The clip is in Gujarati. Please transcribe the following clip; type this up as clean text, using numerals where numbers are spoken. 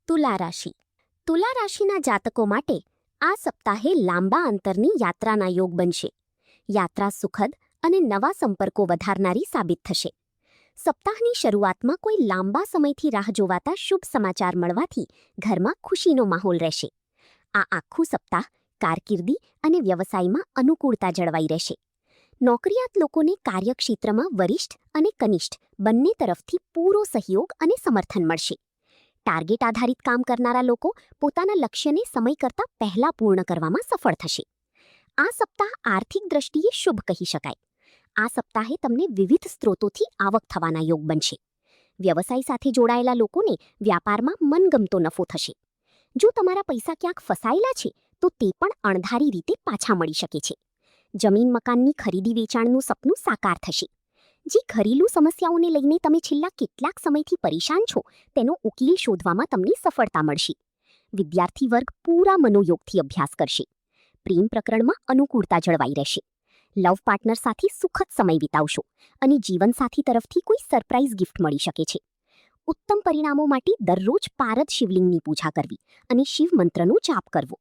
તુલા રાશિ. તુલા રાશિના જાતકો માટે આ સપ્તાહે લાંબા અંતરની યાત્રાના યોગ બનશે. યાત્રા સુખદ અને નવા સંપર્કો વધારનારી સાબિત થશે. સપ્તાહની શરૂઆતમાં કોઈ લાંબા સમયથી રાહ જોવાતા શુભ સમાચાર મળવાથી ઘરમાં ખુશીનો માહોલ રહેશે. આ આખું સપ્તાહ કારકિર્દી અને વ્યવસાયમાં અનુકૂળતા જળવાઈ રહેશે. નોકરિયાત લોકોને કાર્યક્ષેત્રમાં વરિષ્ઠ અને કનિષ્ઠ બંને તરફથી પૂરો સહયોગ અને સમર્થન મળશે. ટાર્ગેટ આધારિત કામ કરનારા લોકો પોતાના લક્ષ્યને સમય કરતાં પહેલા પૂર્ણ કરવામાં સફળ થશે. આ સપ્તાહ આર્થિક દ્રષ્ટિએ શુભ કહી શકાય. આ સપ્તાહે તમને વિવિધ સ્ત્રોતોથી આવક થવાના યોગ બનશે. વ્યવસાય સાથે જોડાયેલા લોકોને વ્યાપારમાં મનગમતો નફો થશે. જો તમારા પૈસા ક્યાંક ફસાયેલા છે તો તે પણ અણધારી રીતે પાછા મળી શકે છે. જમીન મકાનની ખરીદી વેચાણનું સપનું સાકાર થશે. જે ઘરેલું સમસ્યાઓને લઈને તમે છેલ્લા કેટલાક સમયથી પરેશાન છો તેનો ઉકેલ શોધવામાં તમને સફળતા મળશે. વિદ્યાર્થી વર્ગ પૂરા મનોયોગથી અભ્યાસ કરશે. પ્રેમ પ્રકરણમાં અનુકૂળતા જળવાઈ રહેશે. લવ પાર્ટનર સાથે સુખદ સમય વિતાવશો અને જીવનસાથી તરફથી કોઈ સરપ્રાઇઝ ગિફ્ટ મળી શકે છે. ઉત્તમ પરિણામો માટે દરરોજ પારદ શિવલિંગની પૂજા કરવી અને શિવ મંત્રનો જાપ કરવો.